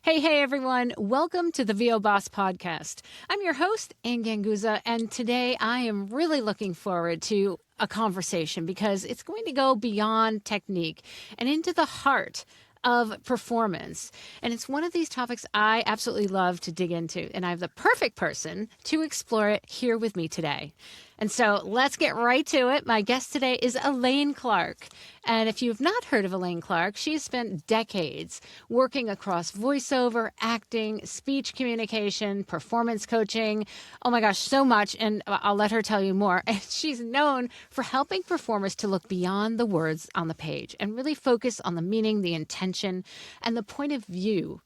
Hey, everyone. Welcome to the VO Boss podcast. I'm your host, Anne Ganguzza, and today I am really looking forward to a conversation because it's going to go beyond technique and into the heart of performance. And it's one of these topics I absolutely love to dig into, and I have the perfect person to explore it here with me today. And so let's get right to it. My guest today is Elaine Clark. And if you've not heard of Elaine Clark, she has spent decades working across voiceover, acting, speech communication, performance coaching. Oh my gosh, so much. And I'll let her tell you more. And she's known for helping performers to look beyond the words on the page and really focus on the meaning, the intention, and the point of view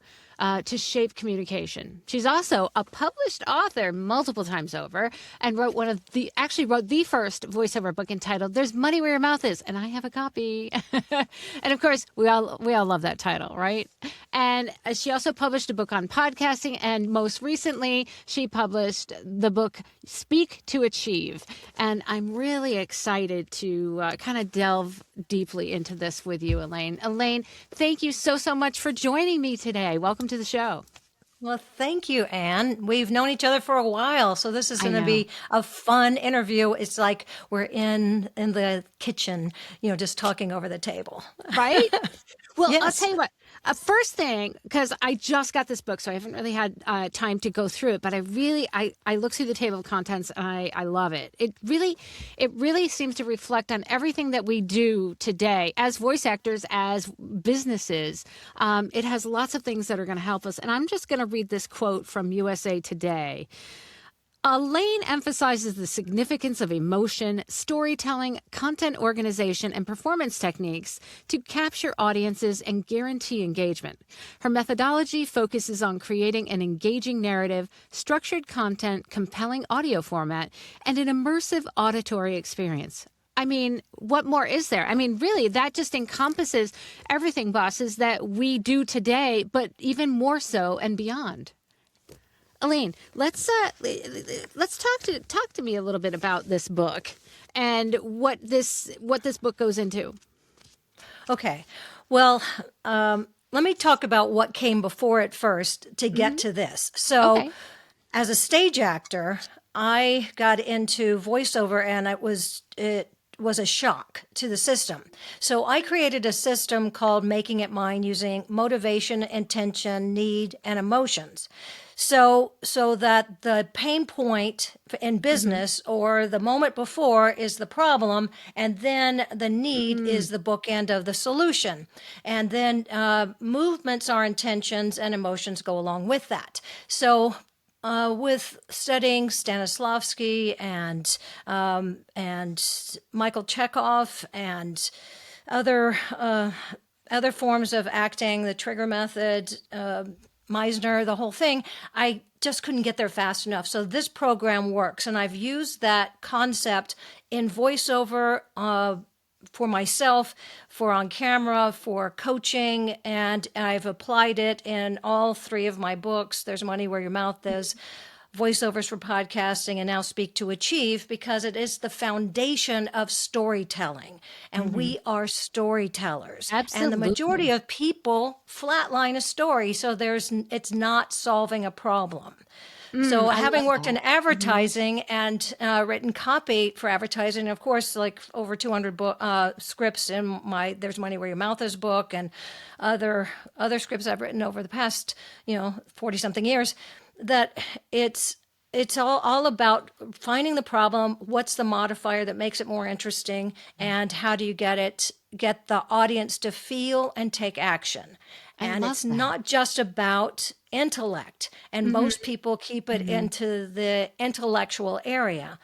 to shape communication. She's also a published author multiple times over and wrote wrote the first voiceover book entitled "There's Money Where Your Mouth Is," and I have a copy. And of course, we all love that title, right? And she also published a book on podcasting, and most recently, she published the book "Speak to Achieve." And I'm really excited to kind of delve deeply into this with you, Elaine. Elaine, thank you so much for joining me today. Welcome to the show. Well, thank you, Anne. We've known each other for a while, so this is I going to know. be a fun interview. It's like we're in the kitchen, just talking over the table. Right? Well, I'll Yes. tell you what. First thing, because I just got this book, so I haven't really had time to go through it. But I look through the table of contents and I love it. It really seems to reflect on everything that we do today as voice actors, as businesses. It has lots of things that are going to help us. And I'm just going to read this quote from USA Today. Elaine emphasizes the significance of emotion, storytelling, content organization, and performance techniques to capture audiences and guarantee engagement. Her methodology focuses on creating an engaging narrative, structured content, compelling audio format, and an immersive auditory experience. I mean, what more is there? I mean, really, that just encompasses everything, bosses, that we do today, but even more so and beyond. Elaine, let's talk to me a little bit about this book and what this book goes into. Okay. Well, let me talk about what came before it first to get to this. So, Okay. as a stage actor, I got into voiceover, and it was a shock to the system. So I created a system called Making It Mine using motivation, intention, need, and emotions. So that the pain point in business or the moment before is the problem, and then the need is the bookend of the solution. And then movements are intentions and emotions go along with that. So with studying Stanislavski and Michael Chekhov and other forms of acting, the trigger method, Meisner, the whole thing, I just couldn't get there fast enough. So this program works, and I've used that concept in voiceover for myself, for on camera, for coaching, and I've applied it in all three of my books. There's Money Where Your Mouth Is, Voiceovers for Podcasting, and now Speak to Achieve, because it is the foundation of storytelling. And we are storytellers. And the majority Absolutely. of people flatline a story, so it's not solving a problem. So I having love worked in that. advertising and written copy for advertising, of course, like over 200 scripts in my There's Money Where Your Mouth Is book, and other scripts I've written over the past 40 something years, that it's all about finding the problem, what's the modifier that makes it more interesting, and how do you get the audience to feel and take action. I And love it's that. not just about intellect, and most people keep it into the intellectual area.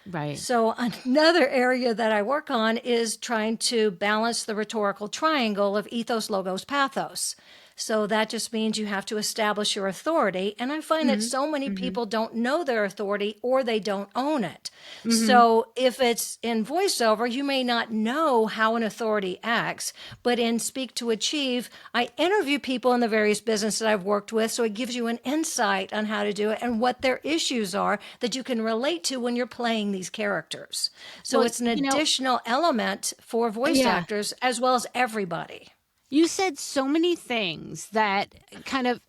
Right. So another area that I work on is trying to balance the rhetorical triangle of ethos, logos, pathos. So that just means you have to establish your authority. And I find that so many people don't know their authority, or they don't own it. So if it's in voiceover, you may not know how an authority acts, but in Speak to Achieve, I interview people in the various businesses I've worked with. So it gives you an insight on how to do it and what their issues are that you can relate to when you're playing these characters. So Well, it's an additional element for voice yeah. actors as well as everybody. You said so many things that kind of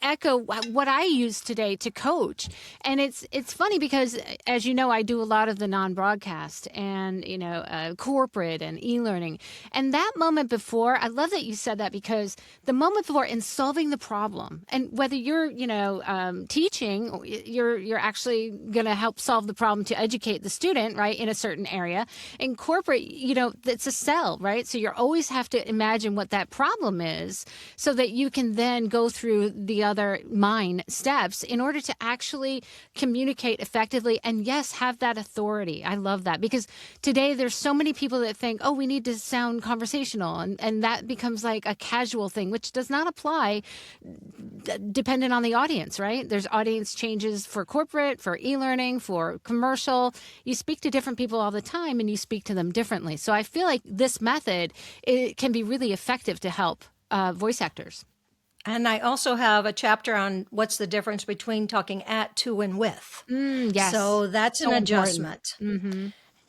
echo what I use today to coach. And it's funny because, as you know, I do a lot of the non-broadcast and, corporate and e-learning. And that moment before, I love that you said that, because the moment before in solving the problem, and whether you're, teaching, or you're actually going to help solve the problem to educate the student, right, in a certain area. In corporate, it's a sell, right? So you always have to imagine what that problem is so that you can then go through the other M.I.N.E steps in order to actually communicate effectively and, yes, have that authority. I love that, because today there's so many people that think, oh, we need to sound conversational, and that becomes like a casual thing, which does not apply dependent on the audience, right? There's audience changes for corporate, for e-learning, for commercial. You speak to different people all the time and you speak to them differently. So I feel like this method, it can be really effective to help voice actors. And I also have a chapter on what's the difference between talking at, to, and with. Yes. So that's So an adjustment.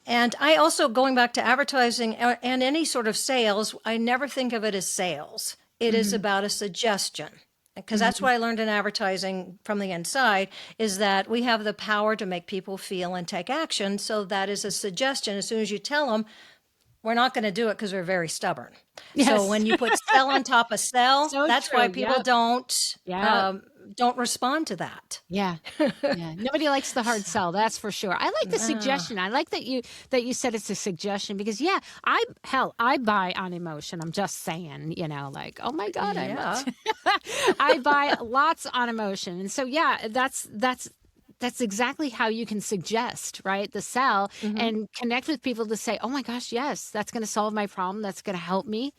And I also, going back to advertising and any sort of sales, I never think of it as sales. It is about a suggestion. Because that's what I learned in advertising from the inside, is that we have the power to make people feel and take action. So that is a suggestion. As soon as you tell them, we're not going to do it because we're very stubborn. Yes. So when you put sell on top of sell, So that's true. why people Yep. don't respond to that. Yeah. Nobody likes the hard sell, that's for sure. I like the suggestion. I like that you said it's a suggestion, because I buy on emotion. I'm just saying, like, oh my God, I buy lots on emotion. And so that's exactly how you can suggest, right? The sell, and connect with people to say, oh my gosh, yes, that's going to solve my problem. That's going to help me.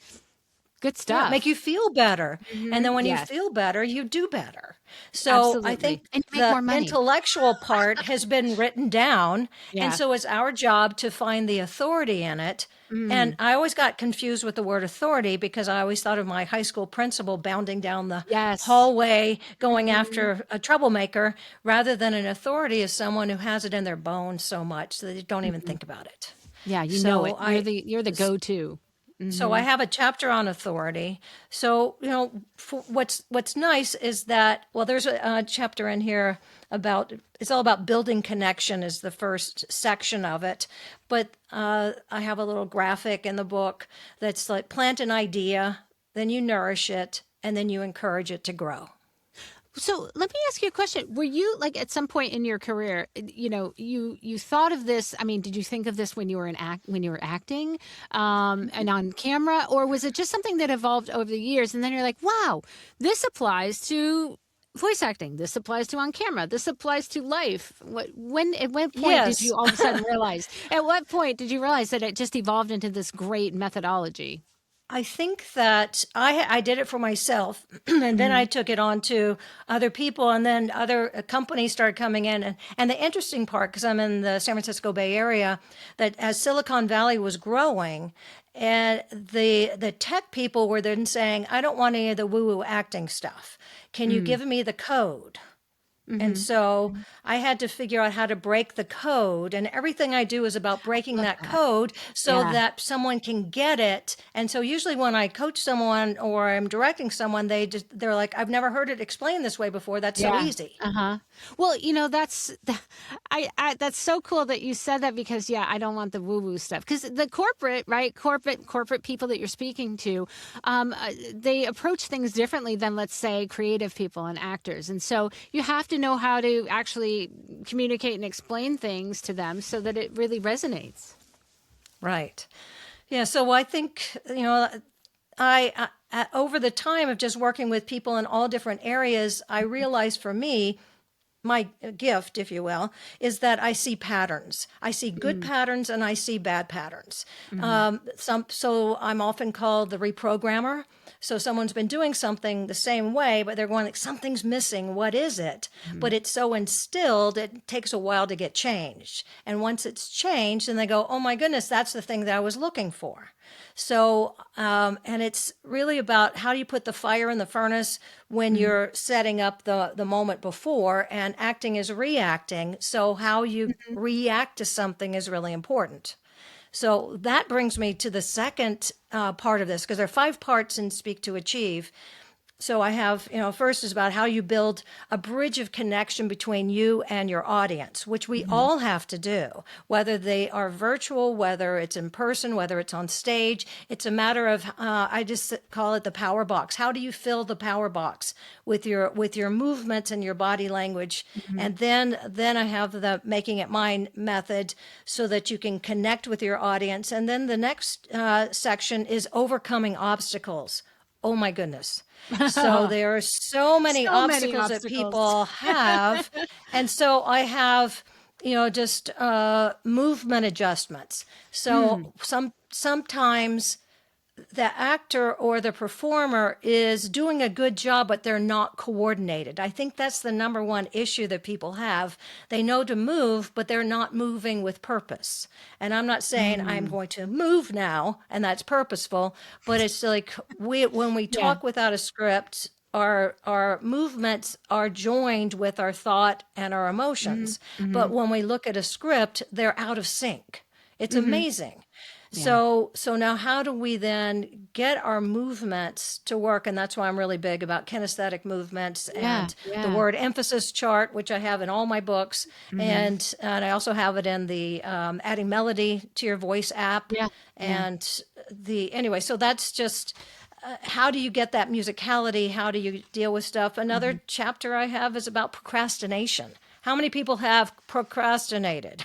Good stuff. Make you feel better. And then when you feel better, you do better. So Absolutely. I think And you make more the money. intellectual part has been written down. Yeah. And so it's our job to find the authority in it. And I always got confused with the word authority, because I always thought of my high school principal bounding down the hallway, going after a troublemaker, rather than an authority as someone who has it in their bones so much that they don't even think about it. Yeah, know it. You're the go-to. So I have a chapter on authority. So, what's nice is that, there's a chapter in here about, it's all about building connection is the first section of it. But I have a little graphic in the book that's like, plant an idea, then you nourish it, and then you encourage it to grow. So let me ask you a question. Were you, like, at some point in your career, you thought of this? I mean, did you think of this when you were acting, and on camera, or was it just something that evolved over the years? And then you're like, wow, this applies to voice acting. This applies to on camera. This applies to life. At what point did you all of a sudden realize? At what point did you realize that it just evolved into this great methodology? I think that I did it for myself, and then I took it on to other people, and then other companies started coming in. And the interesting part, because I'm in the San Francisco Bay Area, that as Silicon Valley was growing, and the tech people were then saying, I don't want any of the woo-woo acting stuff. Can you give me the code? And so I had to figure out how to break the code, and everything I do is about breaking that code so that someone can get it. And so usually when I coach someone or I'm directing someone, they're like, I've never heard it explained this way before. That's so easy. Well, that's so cool that you said that, because I don't want the woo-woo stuff, because the corporate people that you're speaking to, they approach things differently than, let's say, creative people and actors. And so you have to know how to actually communicate and explain things to them so that it really resonates. Yeah. So I think, I over the time of just working with people in all different areas, I realized for me, my gift, if you will, is that I see patterns. I see good patterns and I see bad patterns. So I'm often called the reprogrammer. So someone's been doing something the same way, but they're going like, something's missing. What is it? But it's so instilled, it takes a while to get changed. And once it's changed, then they go, oh my goodness, that's the thing that I was looking for. So, and it's really about how do you put the fire in the furnace when you're setting up the moment before, and acting is reacting. So how you react to something is really important. So that brings me to the second part of this, because there are 5 parts in Speak to Achieve. So I have, first is about how you build a bridge of connection between you and your audience, which we all have to do, whether they are virtual, whether it's in person, whether it's on stage. It's a matter of, I just call it the power box. How do you fill the power box with your movements and your body language? And then I have the making it mine method so that you can connect with your audience. And then the next section is overcoming obstacles. Oh my goodness. So there are so many So many obstacles that obstacles. people have. And so I have, just movement adjustments. So sometimes the actor or the performer is doing a good job, but they're not coordinated. I think that's the number one issue that people have. They know to move, but they're not moving with purpose. And I'm not saying I'm going to move now, and that's purposeful, but it's like when we Yeah. talk without a script, our movements are joined with our thought and our emotions. But when we look at a script, they're out of sync. It's amazing. Yeah. So now how do we then get our movements to work? And that's why I'm really big about kinesthetic movements Yeah. and the Yeah. word emphasis chart, which I have in all my books. And I also have it in the adding melody to your voice app. Yeah. Yeah. And anyway, so that's just how do you get that musicality? How do you deal with stuff? Another chapter I have is about procrastination. How many people have procrastinated?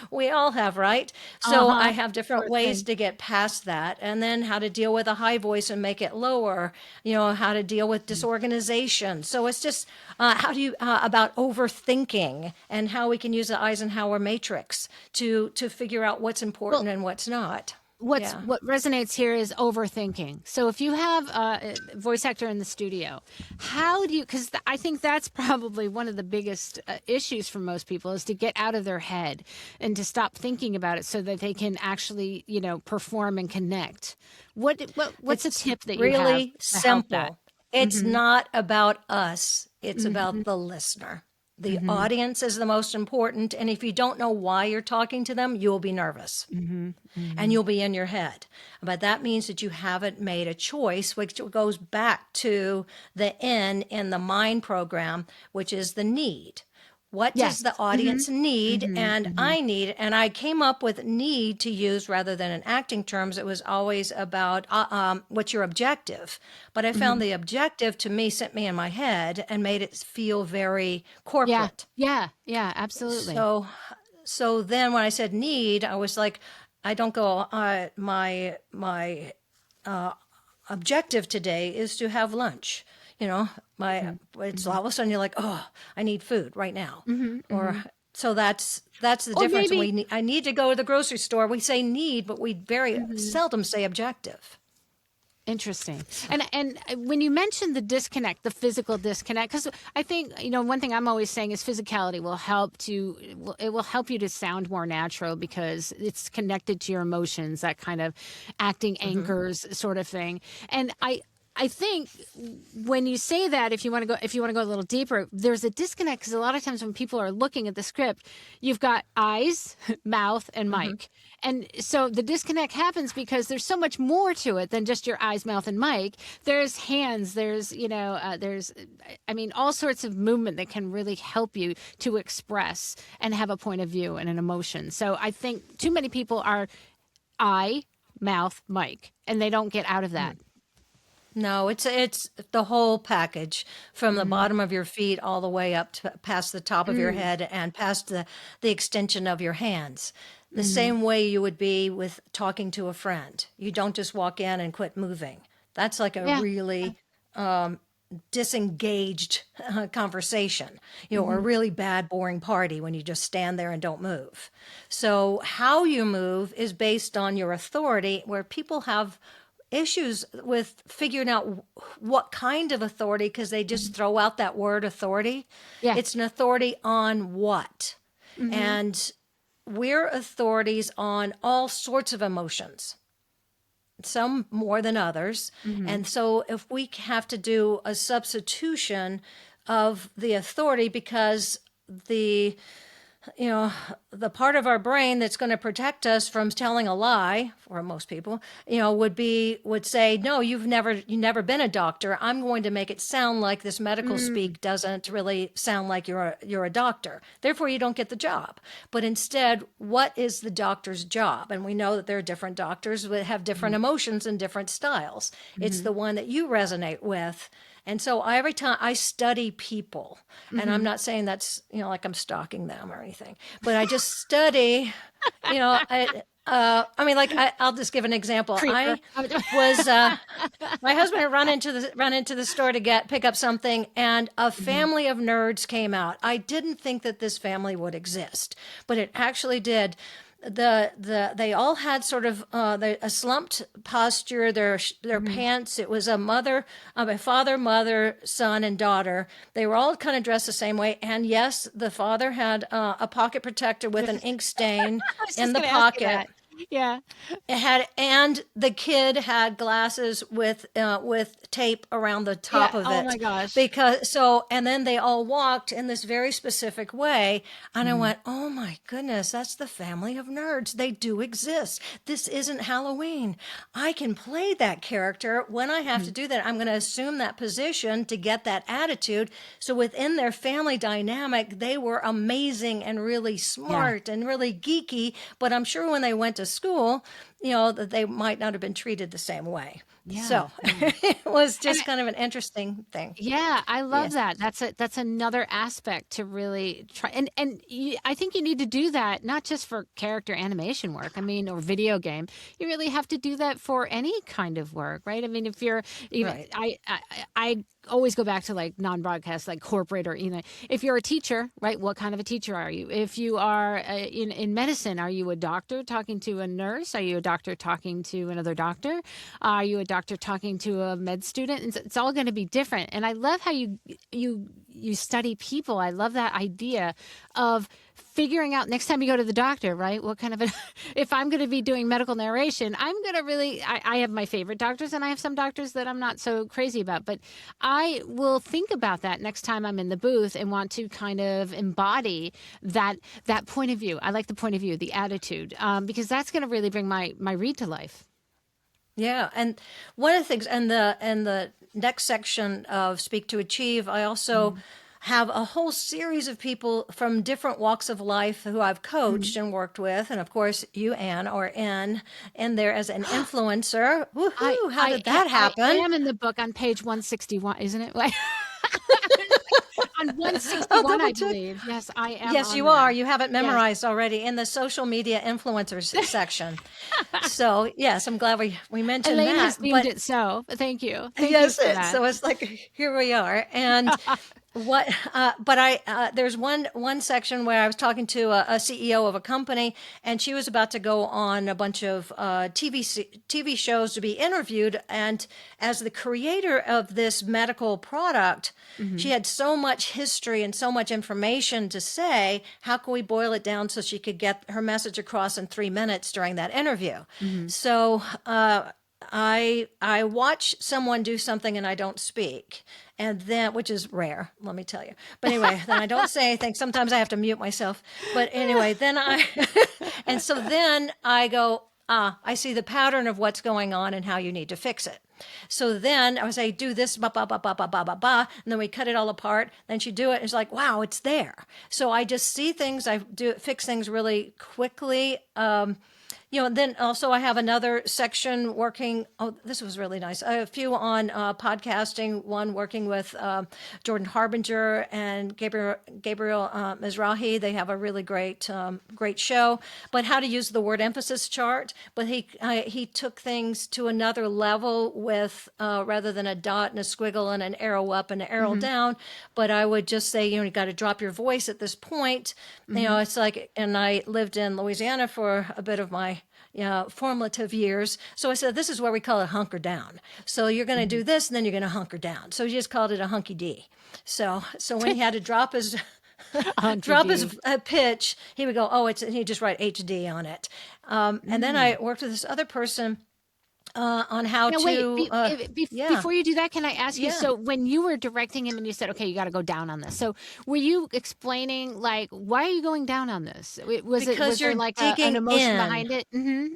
We all have, right? So I Uh-huh. have different Sure ways thing. to get past that. And then how to deal with a high voice and make it lower, how to deal with disorganization. So it's just how do you, about overthinking and how we can use the Eisenhower matrix to figure out what's Well, important and what's not. Yeah. what resonates here is overthinking. So if you have a voice actor in the studio, how do you, because I think that's probably one of the biggest issues for most people is to get out of their head and to stop thinking about it so that they can actually, perform and connect. What's a It's tip that you have really to help that? simple. It's not about us, it's Hmm. about the listener. The audience is the most important. And if you don't know why you're talking to them, you'll be nervous Hmm. and Hmm. you'll be in your head. But that means that you haven't made a choice, which goes back to the N in the M.I.N.E program, which is the need. What does Yes. the Hmm. audience need Hmm. and Hmm. I need? And I came up with need to use rather than in acting terms. It was always about what's your objective. But I found Hmm. the objective to me sent me in my head and made it feel very Yeah. corporate. Yeah. Yeah. Absolutely. So, so then when I said need, I was like, I don't go, my objective today is to have lunch. Hmm. It's Hmm. all of a sudden you're like, oh, I need food right now. Hmm. Or Hmm. so that's the Or difference. maybe. I need to go to the grocery store. We say need, but we very Mhm. seldom say objective. Interesting. And when you mentioned the disconnect, the physical disconnect, because I think one thing I'm always saying is physicality will help it will help you to sound more natural because it's connected to your emotions, that kind of acting anchors sort of thing. And I think when you say that, if you want to go a little deeper, there's a disconnect because a lot of times when people are looking at the script, you've got eyes, mouth, and mic. And so the disconnect happens because there's so much more to it than just your eyes, mouth, and mic. There's hands, I mean, all sorts of movement that can really help you to express and have a point of view and an emotion. So I think too many people are eye, mouth, mic, and they don't get out of that. No, it's the whole package from the Mm-hmm. bottom of your feet all the way up to past the top of your head and past the extension of your hands. The Mm-hmm. same way you would be with talking to a friend. You don't just walk in and quit moving. That's like a Yeah. really disengaged conversation, or a Mm-hmm. really bad, boring party when you just stand there and don't move. So, how you move is based on your authority, where people have issues with figuring out what kind of authority because they just throw out that word authority. Yeah. It's an authority on what? Mm-hmm. And we're authorities on all sorts of emotions, some more than others. Mm-hmm. And so if we have to do a substitution of the authority because the you know, the part of our brain that's going to protect us from telling a lie, for most people, would say, no, you've never been a doctor. I'm going to make it sound like this medical Mm, speak doesn't really sound like you're a doctor. Therefore, you don't get the job. But instead, what is the doctor's job? And we know that there are different doctors that have different mhm, emotions and different styles. It's mhm, the one that you resonate with. And so every time I study people, and I'm mhm. not saying that's, like I'm stalking them or anything, but I just study, I mean, like I'll just give an example. Creeper. I was my husband had run into the store to pick up something, and a Mhm. family of nerds came out. I didn't think that this family would exist, but it actually did. They all had sort of a slumped posture. Their Mhm. pants. It was a father, mother, son, and daughter. They were all kind of dressed the same way. And yes, the father had a pocket protector with an ink stain I was in just the going to ask you pocket. that. Yeah. And the kid had glasses with tape around the top Yeah. of Oh it, my gosh. and then they all walked in this very specific way, and I Mhm. went, oh my goodness, that's the family of nerds. They do exist. This isn't Halloween. I can play that character. When I have to Mhm. do that, I'm going to assume that position to get that attitude. So within their family dynamic, they were amazing and really Yeah. smart and really geeky, but I'm sure when they went to school, that they might not have been treated the same way. Yeah. So Yeah. it was And just kind of an interesting thing. yeah, I love Yes. that. That's another aspect to really try, I think you need to do that not just for character animation work. I mean, or video game. You really have to do that for any kind of work, right? I mean, if you're even, Right. I always go back to like non-broadcast, like corporate, or if you're a teacher, right? What kind of a teacher are you? If you are in medicine, are you a doctor talking to a nurse? Are you a doctor talking to another doctor? Are you a doctor talking to a med student? It's all going to be different. And I love how you study people. I love that idea of figuring out next time you go to the doctor, right? What kind of if I'm going to be doing medical narration, I'm going to really, I have my favorite doctors and I have some doctors that I'm not so crazy about, but I will think about that next time I'm in the booth and want to kind of embody that point of view. I like the point of view, the attitude, because that's going to really bring my read to life. Yeah, and one of the things, and the next section of Speak to Achieve, I also Mhm. have a whole series of people from different walks of life who I've coached Mhm. and worked with, and of course you, Anne, are in there as an influencer. Woohoo! How did that I happen? am in the book on page 161, isn't it? Like on I'll 161, double I check. believe. Yes, I am Yes, on you are. there. You have it Yes. memorized already in the social media influencers section. So yes, I'm glad we mentioned Elaine that. has deemed But it so. Thank you. Thank you yes, for that. so it's like here we are, and what? But I there's one section where I was talking to a CEO of a company, and she was about to go on a bunch of TV shows to be interviewed, and as the creator of this medical product, she Mhm. had so much history and so much information to say. How can we boil it down so she could get her message across in 3 minutes during that interview? Mhm. So. I watch someone do something and I don't speak, and then, which is rare, let me tell you. But anyway, then I don't say anything. Sometimes I have to mute myself. But anyway, then I and so then I go, I see the pattern of what's going on and how you need to fix it. So then I would say, do this, ba ba ba ba ba ba ba ba, and then we cut it all apart. Then she do it, and it's like, wow, it's there. So I just see things. I do fix things really quickly. Then also I have another section working. Oh, this was really nice. A few on podcasting. One working with Jordan Harbinger and Gabriel Mizrahi. They have a really great show. But how to use the word emphasis chart. But he took things to another level with rather than a dot and a squiggle and an arrow up and an arrow Mhm. down. But I would just say, you got to drop your voice at this point. Mhm. It's like, and I lived in Louisiana for a bit of my formative years. So I said, this is where we call it hunker down. So you're going to do Mhm. this, and then you're going to hunker down. So he just called it a hunky D. So when he had to drop his Hunky drop D. his pitch, he would go, oh, it's, and he'd just write HD on it. And then Mm. I worked with this other person on how Now, wait, to, yeah, before you do that, can I ask you, yeah. so when you were directing him and you said, okay, you got to go down on this. So were you explaining, like, why are you going down on this? Was Because there you're like an digging emotion in. behind it?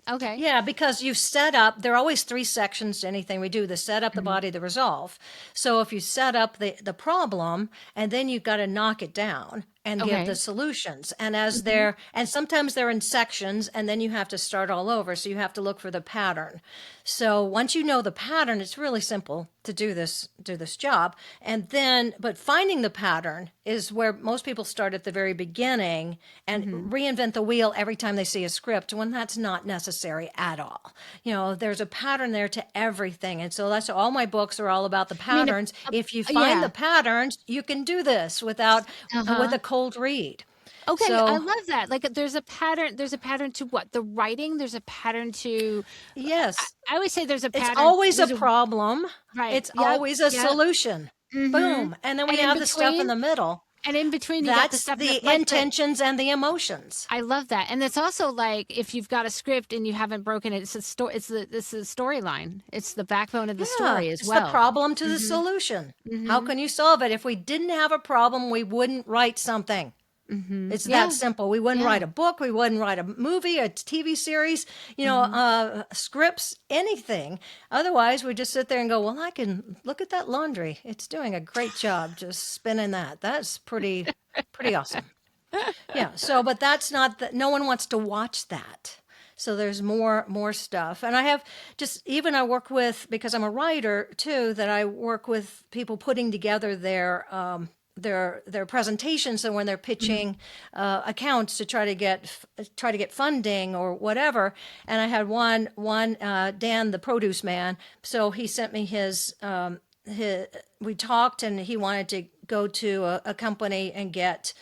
Okay. Yeah, because you've set up, there are always three sections to anything we do: the setup, the Hmm. body, the resolve. So if you set up the problem, and then you've got to knock it down and give the Okay. solutions. And Hmm. and sometimes they're in sections, and then you have to start all over. So you have to look for the pattern. So once you know the pattern, it's really simple to do this job. And then, but finding the pattern is where most people start at the very beginning and Hmm. reinvent the wheel every time they see a script, when that's not necessary at all. There's a pattern there to everything. And so that's all my books are all about: the I mean, patterns. If you find yeah. the patterns, you can do this without with Uh-huh. a cold read. Okay, I So, love that. Like, there's a pattern to what? The writing, there's a pattern to, yes, I always say there's a it's pattern. always a There's a, problem. right. It's Yep. always a Yep. solution. Hmm. Boom. And then we And in have the stuff in between, the middle. you got the That's stuff that, the like, intentions and the emotions. I love that. And it's also like, if you've got a script and you haven't broken it, it's the storyline. It's the backbone of the Yeah, story as it's the well. problem to the Mhm. solution. How Mhm. can you solve it? If we didn't have a problem, we wouldn't write something. Mhm. It's that Yeah. simple. We wouldn't Yeah. write a book. We wouldn't write a movie, a TV series, Mhm. scripts, anything. Otherwise, we just sit there and go, well, I can look at that laundry. It's doing a great job just spinning that. That's pretty awesome. Yeah. So, but that's not that. No one wants to watch that. So there's more stuff. And I have just, even I work with, because I'm a writer too, that I work with people putting together their presentations, and when they're Mhm. pitching accounts to try to get funding or whatever. And I had one Dan, the produce man. So he sent me his we talked, and he wanted to go to a company and get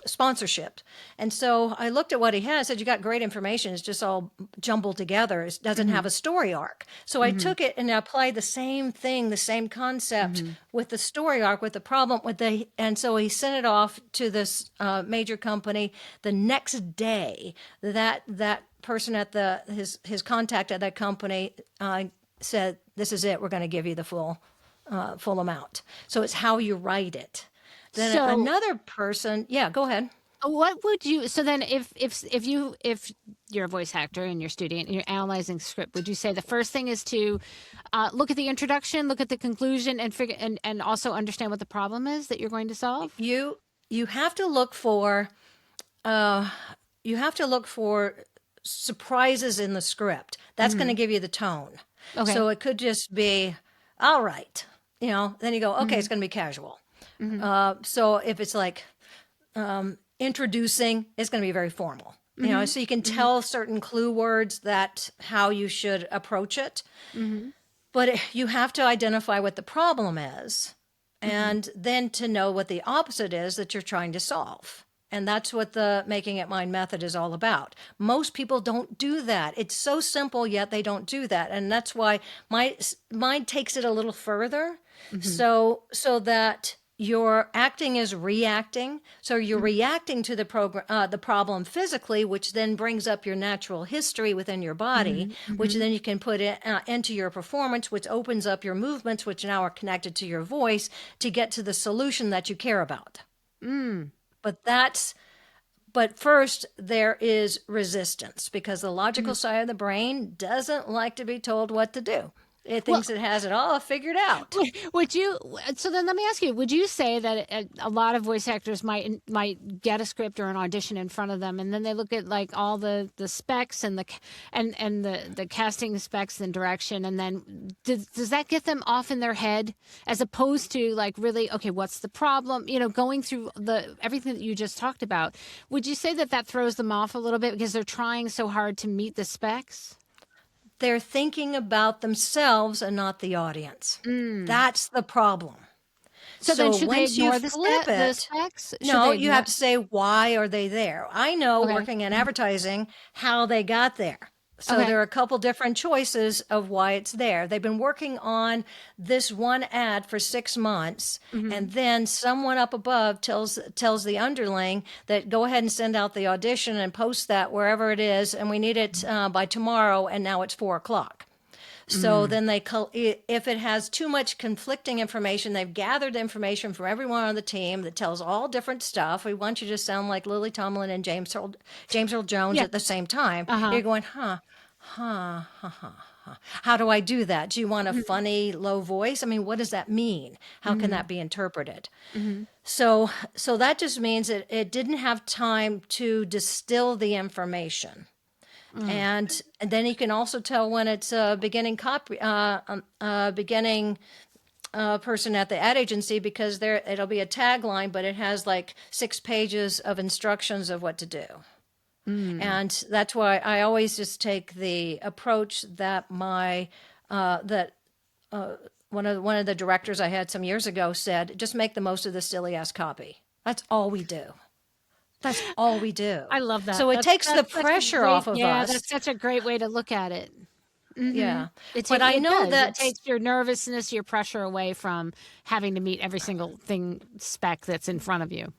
sponsorship. And so I looked at what he had. I said, "You got great information. It's just all jumbled together. It doesn't have Mhm. a story arc." So I Mhm. took it and I applied the same thing, the same concept Mhm. with the story arc, with the problem with the. And so he sent it off to this major company. The next day, that person at his contact at that company said, "This is it. We're going to give you the full amount." So it's how you write it. Then So, another person, yeah, go ahead. what would you? So then, if you're a voice actor and you're studying and you're analyzing script, would you say the first thing is to look at the introduction, look at the conclusion, and figure and also understand what the problem is that you're going to solve? You you have to look for uh, you have to look for surprises in the script. That's going to Hmm. give you the tone. Okay. So it could just be, all right, then you go, okay, Hmm. it's going to be casual. Hmm. So if it's like introducing, it's going to be very formal. Hmm. So you can Hmm. tell certain clue words that how you should approach it. Hmm. But you have to identify what the problem is, Hmm. and then to know what the opposite is that you're trying to solve. And that's what the Making It Mine method is all about. Most people don't do that. It's so simple, yet they don't do that. And that's why mine takes it a little further, Hmm. so that your acting is reacting. So you're reacting to the problem physically, which then brings up your natural history within your body, Hmm. which Hmm. then you can put into your performance, which opens up your movements, which now are connected to your voice to get to the solution that you care about. Mm. But that's but first, there is resistance, because the logical Mhm. side of the brain doesn't like to be told what to do. It Well, thinks it has it all figured out. would you? So then, let me ask you: would you say that a lot of voice actors might get a script or an audition in front of them, and then they look at like all the specs and the casting specs and direction, and then does that get them off in their head, as opposed to like, really, okay, what's the problem? Going through the everything that you just talked about. Would you say that throws them off a little bit because they're trying so hard to meet the specs? They're thinking about themselves and not the audience. Mm. That's the problem. So then, So should they once you ignore flip the it, specs? Should no, they you have ignore? to say, why are they there? I know, Okay. working in Mhm. advertising, how they got there. So there are a couple different choices of why it's there. They've been working on this one ad for 6 months, and then someone up above tells the underling that go ahead and send out the audition and post that wherever it is, and we need it by tomorrow. And now it's 4 o'clock. So then if it has too much conflicting information, they've gathered information from everyone on the team that tells all different stuff. We want you to sound like Lily Tomlin and James Earl Jones Yeah. at the same time. You're going, huh, huh, huh, huh, huh. How do I do that? Do you want a funny low voice? I mean, what does that mean? How can that be interpreted? So that just means that it didn't have time to distill the information. And then you can also tell when it's a beginning person at the ad agency, because it'll be a tagline, but it has like 6 pages of instructions of what to do. And that's why I always just take the approach that one of the directors I had some years ago said, just make the most of the silly ass copy. That's all we do. That's all we do. I love that. So it takes the pressure off of us. Yeah, that's such a great way to look at it. Yeah. But I know that it takes your nervousness, your pressure away from having to meet every single spec that's in front of you.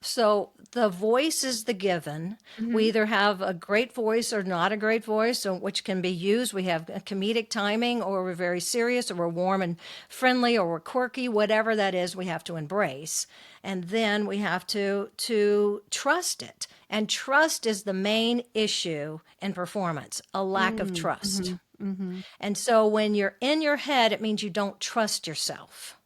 So the voice is the given. We either have a great voice or not a great voice, which can be used. We have a comedic timing, or we're very serious, or we're warm and friendly, or we're quirky, whatever that is, we have to embrace. And then we have to trust it. And trust is the main issue in performance, a lack of trust. And so when you're in your head, it means you don't trust yourself.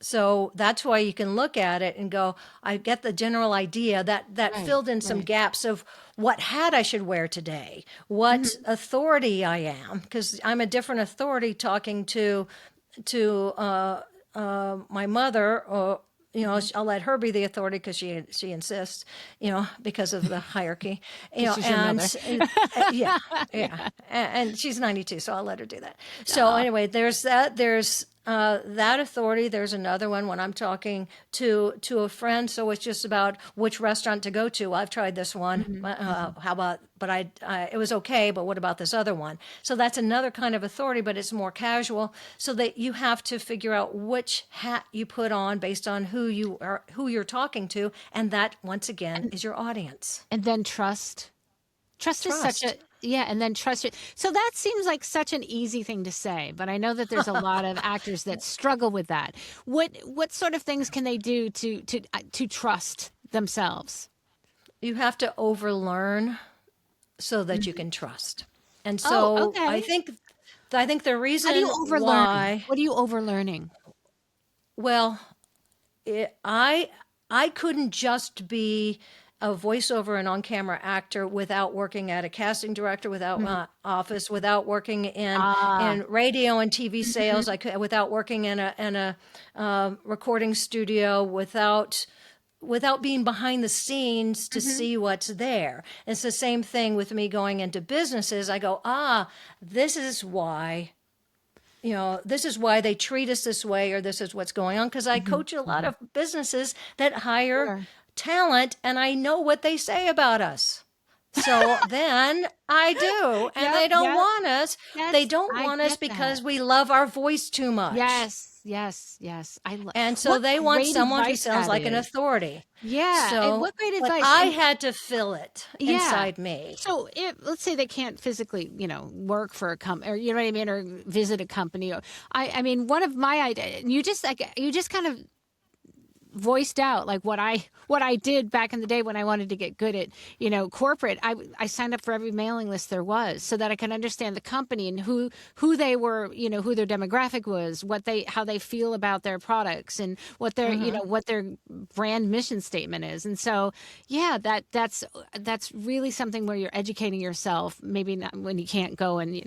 So that's why you can look at it and go, I get the general idea that filled in some gaps of what hat I should wear today, what authority I am, because I'm a different authority talking to my mother, or I'll let her be the authority because she insists, because of the hierarchy, and she's 92, so I'll let her do that. So anyway, there's that. There's that authority. There's another one when I'm talking to a friend. So it's just about which restaurant to go to. I've tried this one. How about? But it was okay. But what about this other one? So that's another kind of authority, but it's more casual. So that you have to figure out which hat you put on based on who you're talking to, and that once again is your audience. And then trust. Trust is such a and then trust it. So that seems like such an easy thing to say, but I know that there's a lot of actors that struggle with that. What sort of things can they do to trust themselves? You have to overlearn so that you can trust. And so I think the reason why. What are you overlearning? Well, I couldn't just be a voiceover and on-camera actor without working at a casting director, without office, without working in radio and TV sales, without working in a recording studio, without being behind the scenes to see what's there. It's the same thing with me going into businesses. I go, this is why. This is why they treat us this way, or this is what's going on. Because I coach a lot of businesses that hire talent, and I know what they say about us. So then I do, and they don't want us. They don't want us because we love our voice too much. Yes. And so they want someone who sounds like an authority. Yeah. So and what great advice! I had to fill it inside me. So let's say they can't physically, work for a company, or you know what I mean, or visit a company. Or I mean, one of my ideas, you just kind of voiced out like what I did back in the day when I wanted to get good at corporate. I signed up for every mailing list there was, so that I could understand the company and who they were, who their demographic was, how they feel about their products, and what their what their brand mission statement is. And so that's really something where you're educating yourself, maybe not when you can't go and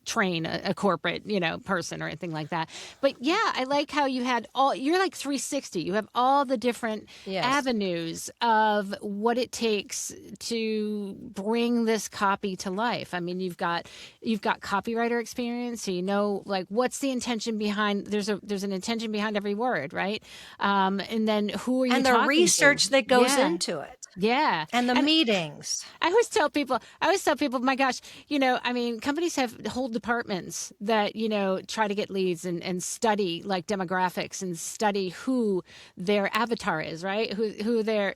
train a corporate, person or anything like that. But I like how you're like 360. You have all the different avenues of what it takes to bring this copy to life. I mean, you've got copywriter experience, so like what's the intention behind. There's an intention behind every word, right? And then who are you and talking the research to? that goes into it. Yeah. and the meetings. I always tell people, my gosh, I mean, companies have whole departments that, try to get leads and study like demographics and study who their avatar is, right? Who their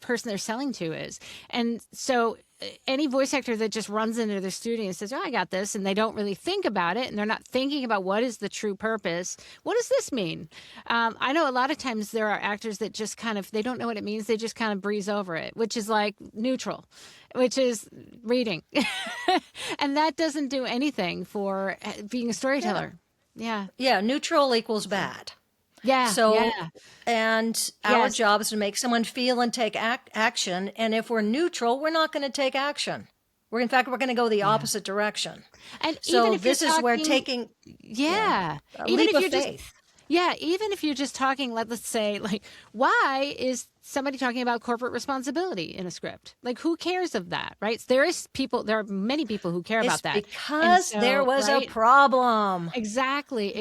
person they're selling to is. And so any voice actor that just runs into their studio and says, "Oh, I got this," and they don't really think about it, and they're not thinking about what is the true purpose. What does this mean? I know a lot of times there are actors that just they don't know what it means. They just kind of breeze over it, which is like neutral, which is reading. And that doesn't do anything for being a storyteller. Yeah. Yeah, neutral equals bad. Yeah. So, yeah. and our job is to make someone feel and take action. And if we're neutral, we're not going to take action. In fact, we're going to go the opposite direction. And so even if this is where taking a even leap if of faith. Even if you're just talking, let's say, like, why is somebody talking about corporate responsibility in a script? Like, who cares of that, right? There are many people who care about that. Because there was a problem. Exactly.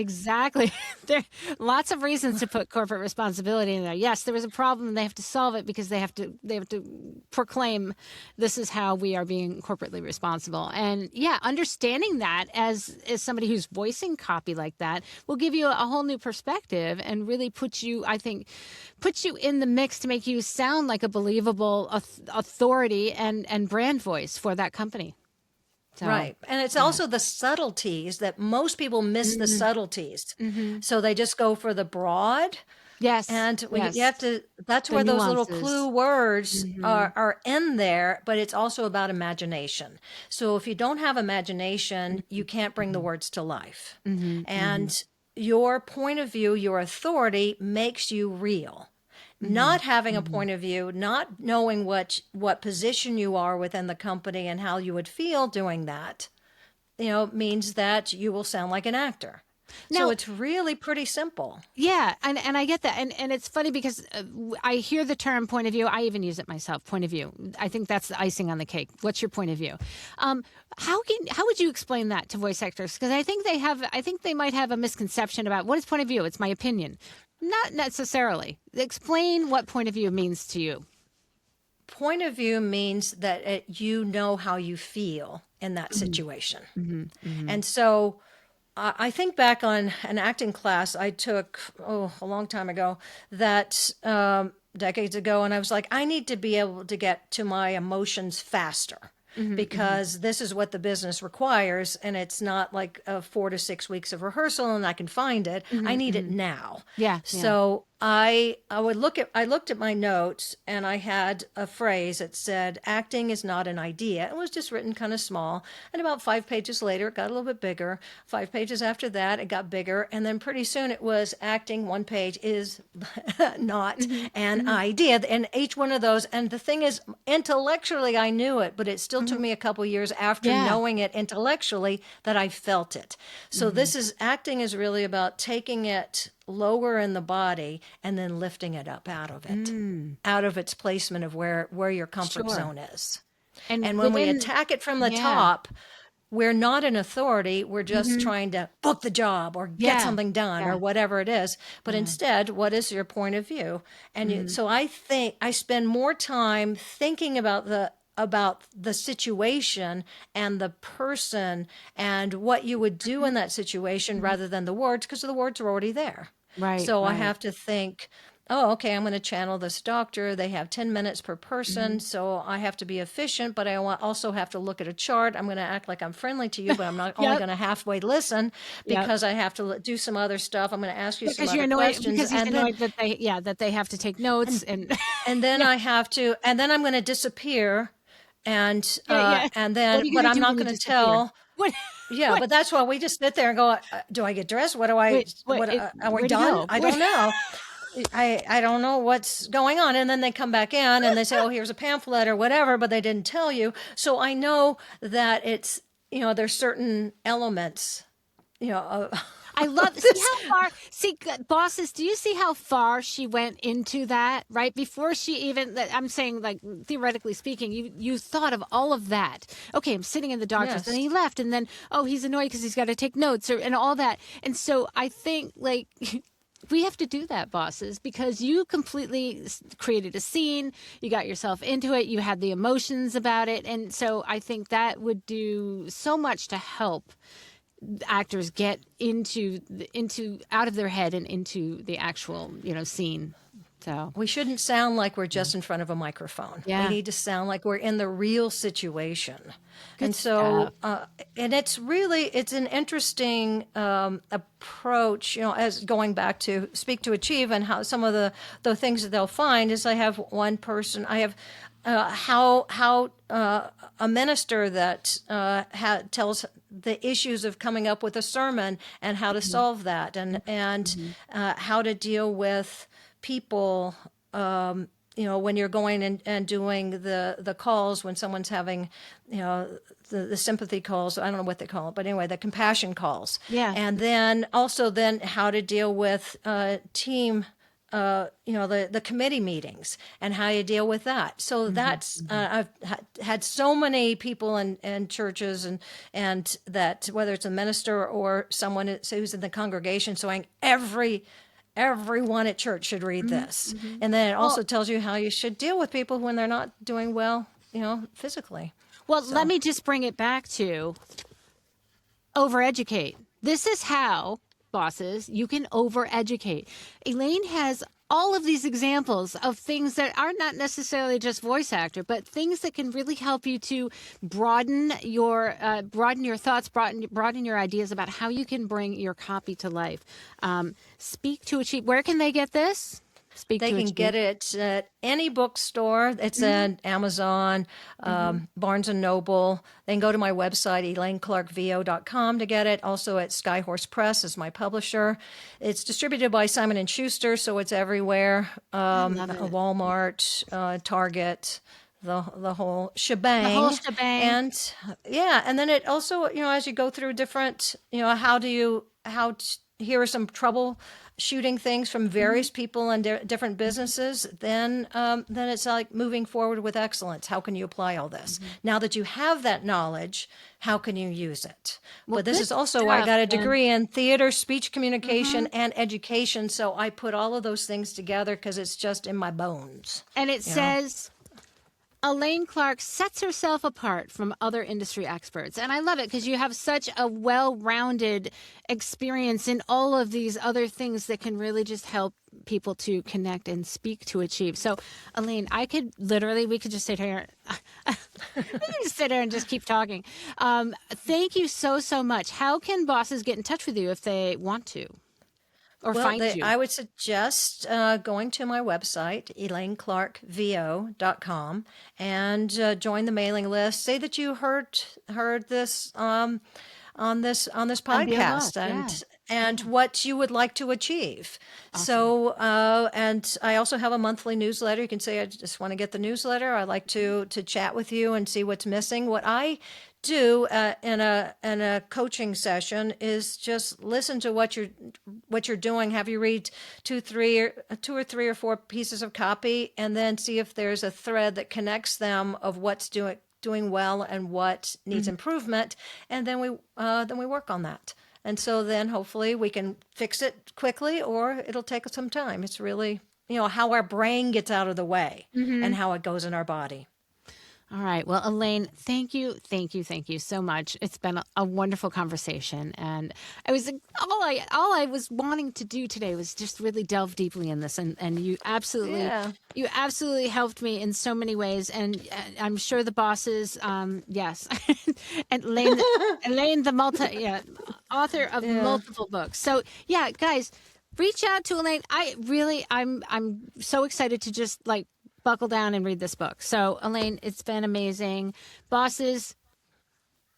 There are lots of reasons to put corporate responsibility in there. Yes, there was a problem and they have to solve it because they have to proclaim this is how we are being corporately responsible. And understanding that as somebody who's voicing copy like that will give you a whole new perspective and really put you in the mix to make you sound like a believable authority and brand voice for that company. So, right. And it's also the subtleties that most people miss the subtleties. So they just go for the broad. Yes. And you have to, that's where those little clue words are in there, but it's also about imagination. So if you don't have imagination, you can't bring the words to life. And your point of view, your authority makes you real. Not having a point of view, not knowing what position you are within the company and how you would feel doing that, means that you will sound like an actor. Now, so it's really pretty simple. Yeah, and I get that. And it's funny because I hear the term point of view. I even use it myself, point of view. I think that's the icing on the cake. What's your point of view? How would you explain that to voice actors? Because I think they might have a misconception about what is point of view. It's my opinion. Not necessarily. Explain what point of view means to you. Point of view means that you know how you feel in that situation. And so I think back on an acting class I took, a long time ago, that decades ago, and I was like, I need to be able to get to my emotions faster. Because this is what the business requires, and it's not like 4 to 6 weeks of rehearsal and I can find it. I need it now. So I looked at my notes, and I had a phrase that said, "Acting is not an idea." It was just written kind of small, and about 5 pages later, it got a little bit bigger. 5 pages after that, it got bigger, and then pretty soon it was acting. 1 page is not an idea, and each one of those. And the thing is, intellectually, I knew it, but it still took me a couple years after knowing it intellectually that I felt it. So acting is really about taking it lower in the body and then lifting it up out of it, out of its placement of where your comfort zone is. And when we attack it from the top, we're not an authority. We're just trying to book the job or get something done or whatever it is. But instead, what is your point of view? And so I think I spend more time thinking about the situation and the person and what you would do in that situation rather than the words, because the words are already there. Right. So I have to think, oh, okay, I'm going to channel this doctor. They have 10 minutes per person, so I have to be efficient, but I also have to look at a chart. I'm going to act like I'm friendly to you, but I'm not only going to halfway listen because I have to do some other stuff. I'm going to ask you some other questions. Because he's annoyed that they have to take notes. And then I have to, and then I'm going to disappear. And then, but I'm not going to tell. What? Yeah, but that's why we just sit there and go, do I get dressed? What do I, are we done? I don't know. I don't know what's going on. And then they come back in and they say, oh, here's a pamphlet or whatever, but they didn't tell you. So I know that it's, there's certain elements, I love bosses, do you see how far she went into that, right? Before she even, I'm saying, like, theoretically speaking, you thought of all of that. Okay, I'm sitting in the doctor's, and he left, and then, oh, he's annoyed because he's got to take notes and all that. And so I think, like, we have to do that, bosses, because you completely created a scene. You got yourself into it. You had the emotions about it. And so I think that would do so much to help actors get into out of their head and into the actual, scene. So We shouldn't sound like we're just in front of a microphone. Yeah. We need to sound like we're in the real situation. Good And so, stuff. and it's an interesting approach, as going back to Speak to Achieve, and how some of the things that they'll find is I have one person, I have how a minister that tells the issues of coming up with a sermon and how to solve that, and how to deal with people, when you're going and doing the calls, when someone's having, the sympathy calls, I don't know what they call it, but anyway, the compassion calls. Yeah. And then also then how to deal with team, the committee meetings and how you deal with that. So that's, I've had so many people in churches and that, whether it's a minister or someone who's in the congregation, saying everyone at church should read this. And then it also tells you how you should deal with people when they're not doing well, physically. Well, let me just bring it back to overeducate. This is how, bosses, you can overeducate. Elaine has all of these examples of things that are not necessarily just voice actor, but things that can really help you to broaden your thoughts, broaden your ideas about how you can bring your copy to life. Speak to Achieve. Where can they get this? They can get it at any bookstore. It's at Amazon, Barnes & Noble. They can go to my website, ElaineClarkVO.com, to get it. Also at Skyhorse Press is my publisher. It's distributed by Simon & Schuster, so it's everywhere. Walmart, Target, the whole shebang. The whole shebang. And and then it also, as you go through different, here are some troubleshooting things from various people and different businesses. Then it's like moving forward with excellence. How can you apply all this? Now that you have that knowledge, how can you use it? But this is also, I got a degree in theater, speech communication, and education. So I put all of those things together because it's just in my bones. And it says, Elaine Clark sets herself apart from other industry experts. And I love it because you have such a well-rounded experience in all of these other things that can really just help people to connect and speak to achieve. So, Elaine, we could just sit here. We can just sit here and just keep talking. Thank you so, so much. How can bosses get in touch with you if they want to? Or find you? I would suggest going to my website, ElaineClarkVO.com, and join the mailing list. Say that you heard this on this podcast, and what you would like to achieve. Awesome. So, and I also have a monthly newsletter. You can say, I just want to get the newsletter. I like to chat with you and see what's missing. What I do in a coaching session is just listen to what you're doing. Have you read two or three or four pieces of copy, and then see if there's a thread that connects them of what's doing well and what needs improvement, and then we work on that. And so then hopefully we can fix it quickly, or it'll take some time. It's really, how our brain gets out of the way and how it goes in our body. All right. Well, Elaine, thank you so much. It's been a wonderful conversation, and all I was wanting to do today was just really delve deeply in this, and you absolutely helped me in so many ways, and I'm sure the bosses, yes, and Elaine, the author of multiple books. So yeah, guys, reach out to Elaine. I'm so excited to just buckle down and read this book. So, Elaine, it's been amazing. Bosses,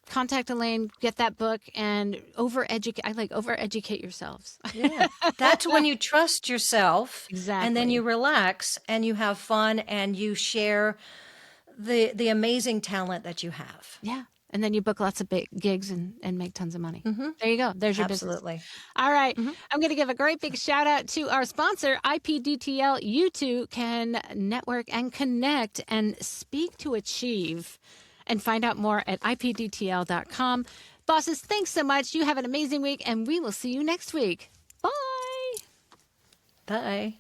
contact Elaine, get that book, and overeducate yourselves. Yeah, that's when you trust yourself, exactly, and then you relax and you have fun and you share the amazing talent that you have. Yeah. And then you book lots of big gigs and make tons of money. There you go. There's your Absolutely. business. All right. I'm going to give a great big shout out to our sponsor, IPDTL. You too can network and connect and speak to achieve, and find out more at IPDTL.com. Bosses, thanks so much. You have an amazing week, and we will see you next week. Bye. Bye.